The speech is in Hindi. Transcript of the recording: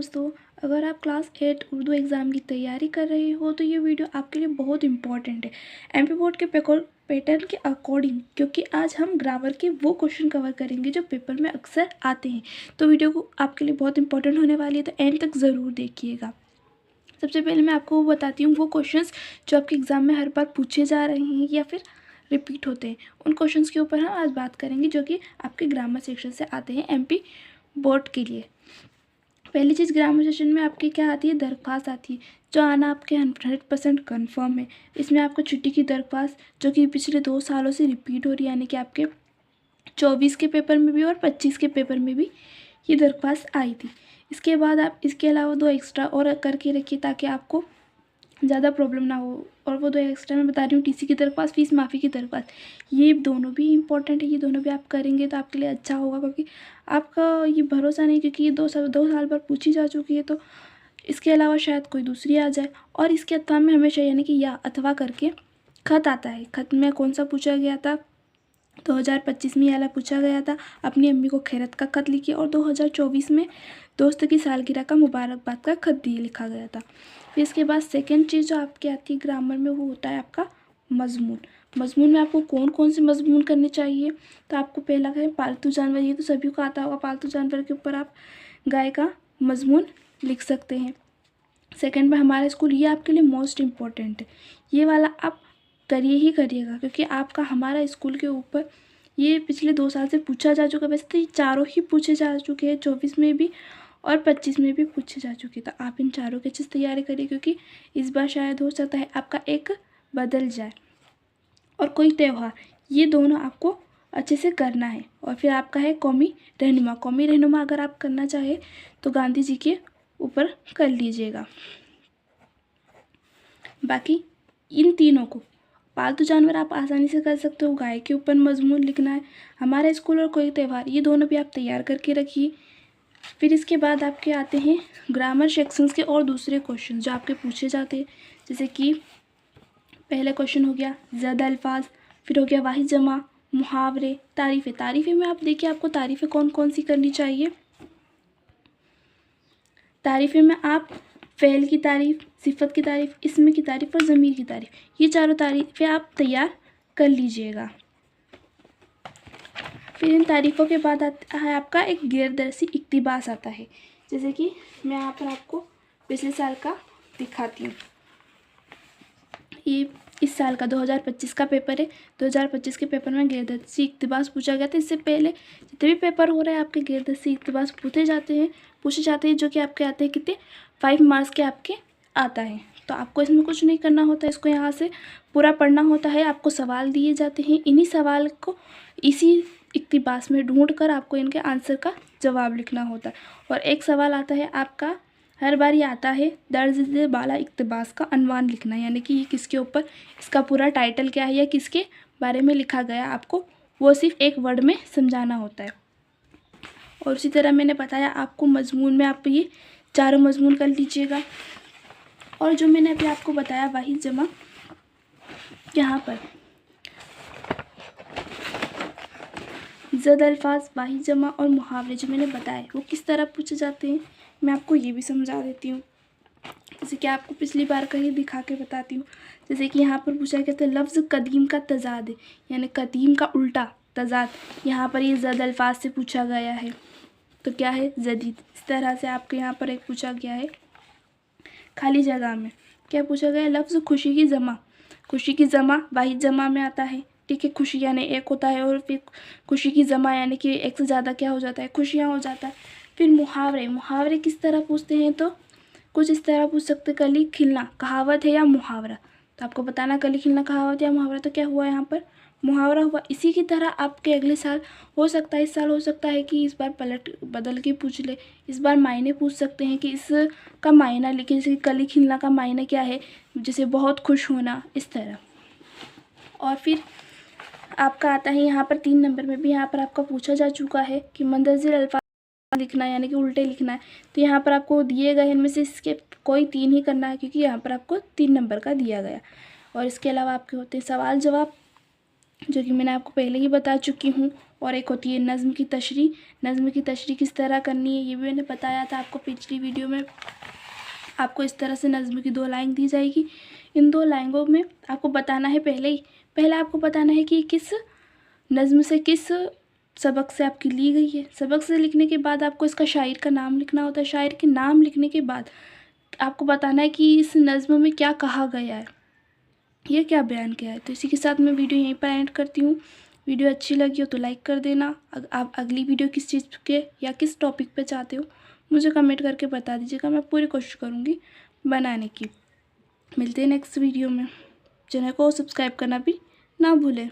दोस्तों, अगर आप क्लास 8 उर्दू एग्ज़ाम की तैयारी कर रहे हो तो ये वीडियो आपके लिए बहुत इंपॉर्टेंट है एमपी बोर्ड के पैटर्न के अकॉर्डिंग, क्योंकि आज हम ग्रामर के वो क्वेश्चन कवर करेंगे जो पेपर में अक्सर आते हैं। तो वीडियो को आपके लिए बहुत इंपॉर्टेंट होने वाली है, तो एंड तक ज़रूर देखिएगा। सबसे पहले मैं आपको वो बताती हूँ वो क्वेश्चंस जो आपके एग्ज़ाम में हर बार पूछे जा रहे हैं या फिर रिपीट होते हैं। उन क्वेश्चंस के ऊपर हम आज बात करेंगे जो कि आपके ग्रामर सेक्शन से आते हैं एमपी बोर्ड के लिए। पहली चीज़, ग्रामर सेशन में आपकी क्या आती है? दरख्वास्त आती है, जो आना आपके 100% कन्फर्म है। इसमें आपको छुट्टी की दरख्वास्त जो कि पिछले 2 सालों से रिपीट हो रही है, यानी कि आपके 24 के पेपर में भी और 25 के पेपर में भी ये दरख्वास्त आई थी। इसके बाद आप इसके अलावा 2 एक्स्ट्रा और करके रखिए ताकि आपको ज़्यादा प्रॉब्लम ना हो। और वो 2 एक्स्ट्रा मैं बता रही हूँ, टीसी की दरख्वास्त, फीस माफ़ी की दरख्वास्त। ये दोनों भी इम्पॉर्टेंट है, ये दोनों भी आप करेंगे तो आपके लिए अच्छा होगा, क्योंकि आपका ये भरोसा नहीं, क्योंकि ये 2 साल पर पूछी जा चुकी है, तो इसके अलावा शायद कोई दूसरी आ जाए। और इसके अथवा में हमेशा यानी कि या अथवा करके खत आता है। खत में कौन सा पूछा गया था? 2025 में ये वाला पूछा गया था, अपनी अम्मी को खैरत का खत लिखिए। और 2024 में दोस्त की सालगिरह का मुबारकबाद का खत दिए लिखा गया था। फिर इसके बाद सेकंड चीज़ जो आपकी आती है ग्रामर में, वो होता है आपका मजमून। मजमून में आपको कौन कौन से मजमून करने चाहिए? तो आपको पहला है पालतू जानवर, ये तो सभी को आता होगा। पालतू जानवर के ऊपर आप गाय का मजमून लिख सकते हैं। सेकंड में हमारा स्कूल, ये आपके लिए मोस्ट इम्पॉर्टेंट है, ये वाला आप करिए ही करिएगा, क्योंकि आपका हमारा स्कूल के ऊपर ये पिछले 2 साल से पूछा जा चुका है। वैसे तो ये चारों ही पूछे जा चुके हैं, 24 में भी और 25 में भी पूछे जा चुके। तो आप इन चारों की अच्छे से तैयारी करिए, क्योंकि इस बार शायद हो सकता है आपका एक बदल जाए। और कोई त्यौहार, ये दोनों आपको अच्छे से करना है। और फिर आपका है कौमी रहनुमा। कौमी रहनुमा अगर आप करना चाहे तो गांधी जी के ऊपर कर लीजिएगा। बाकी इन तीनों को, पालतू जानवर आप आसानी से कर सकते हो, गाय के ऊपर मजमून लिखना है, हमारा स्कूल और कोई त्यौहार, ये दोनों भी आप तैयार करके रखिए। फिर इसके बाद आपके आते हैं ग्रामर सेक्शंस के और दूसरे क्वेश्चन जो आपके पूछे जाते हैं। जैसे कि पहला क्वेश्चन हो गया ज़्यादा अल्फाज, फिर हो गया वाहिद जमा, मुहावरे, तारीफ़ें। तारीफ़ें में आप देखिए आपको तारीफ़ें कौन कौन सी करनी चाहिए। तारीफ़ें में आप फ़ेल की तारीफ़, सिफ़त की तारीफ़, इसम की तारीफ़ और ज़मीर की तारीफ़, ये चारों तारीफ़ें आप तैयार कर लीजिएगा। फिर इन तारीफ़ों के बाद आता है आपका एक गैर दरसी इक़्तिबास आता है। जैसे कि मैं यहाँ पर आपको पिछले साल का दिखाती हूँ। ये इस साल का 2025 का पेपर है। 2025 के पेपर में गैर दरसी इक़्तिबास पूछा गया था। इससे पहले जितने भी पेपर हो रहे हैं आपके गैर दरसी इक़्तिबास पूछे जाते हैं, जो कि आपके आते हैं कितने 5 मार्क्स के आपके आता है। तो आपको इसमें कुछ नहीं करना होता है, इसको यहाँ से पूरा पढ़ना होता है। आपको सवाल दिए जाते हैं, इन्हीं सवाल को इसी इक़्तिबास में ढूंढ कर आपको इनके आंसर का जवाब लिखना होता है। और एक सवाल आता है आपका, हर बार ये आता है, दर्ज बाला इक़्तिबास का अनवान लिखना, यानी कि ये किसके ऊपर, इसका पूरा टाइटल क्या है या किसके बारे में लिखा गया, आपको वो सिर्फ एक वर्ड में समझाना होता है। और उसी तरह मैंने बताया आपको मजमून में आप ये चारों मजमून कर लीजिएगा। और जो मैंने अभी आपको बताया वाहिद जमा, यहाँ पर ज़द अल्फाज, वाहिद जमा और मुहावरे जो मैंने बताए वो किस तरह पूछे जाते हैं, मैं आपको ये भी समझा देती हूँ। जैसे कि आपको पिछली बार का ही दिखा के बताती हूँ। जैसे कि यहाँ पर पूछा गया था लफ्ज़ कदीम का तजाद है, यानी कदीम का उल्टा तजाद, यहाँ पर ये ज़द अल्फाज से पूछा गया है, तो क्या है जदीद। इस तरह से आपके यहाँ पर एक पूछा गया है खाली जगह में, क्या पूछा गया है लफ्ज़ खुशी की जमा। खुशी की जमा वाहिद जमा में आता है, ठीक है। खुशी यानी एक होता है, और फिर खुशी की जमा यानी कि एक से ज़्यादा क्या हो जाता है, खुशियाँ हो जाता है। फिर मुहावरे, मुहावरे किस तरह पूछते हैं, तो कुछ इस तरह पूछ सकते, कली खिलना कहावत है या मुहावरा, तो आपको बताना कली खिलना कहावत या मुहावरा, तो क्या हुआ यहाँ पर मुहावरा हुआ। इसी की तरह आपके अगले साल हो सकता है, इस साल हो सकता है कि इस बार पलट बदल के पूछ ले, इस बार मायने पूछ सकते हैं कि इसका मायना लिखिए। जैसे कली खिलना का मायना क्या है, जैसे बहुत खुश होना, इस तरह। और फिर आपका आता है यहाँ पर 3 नंबर में भी यहाँ पर आपका पूछा जा चुका है कि मंदरजिल अल्फाज लिखना है, यानी कि उल्टे लिखना है। तो यहाँ पर आपको दिए गए इनमें से इसके कोई 3 ही करना है, क्योंकि यहाँ पर आपको 3 नंबर का दिया गया। और इसके अलावा आपके होते हैं सवाल जवाब, जो कि मैंने आपको पहले ही बता चुकी हूँ। और एक होती है नज़्म की तशरीह। नज़्म की तशरीह किस तरह करनी है ये भी मैंने बताया था आपको पिछली वीडियो में। आपको इस तरह से नज़्म की 2 लाइन दी जाएगी। इन 2 लाइनों में आपको बताना है पहले आपको बताना है कि किस नज़्म से किस सबक से आपकी ली गई है। सबक से लिखने के बाद आपको इसका शायर का नाम लिखना होता है। शायर के नाम लिखने के बाद आपको बताना है कि इस नज़्म में क्या कहा गया है, ये क्या बयान किया है। तो इसी के साथ मैं वीडियो यहीं पर एंड करती हूँ। वीडियो अच्छी लगी हो तो लाइक कर देना। आप अगली वीडियो किस चीज़ के या किस टॉपिक पे चाहते हो मुझे कमेंट करके बता दीजिएगा, मैं पूरी कोशिश करूँगी बनाने की। मिलते हैं नेक्स्ट वीडियो में। चैनल को सब्सक्राइब करना भी ना भूलें।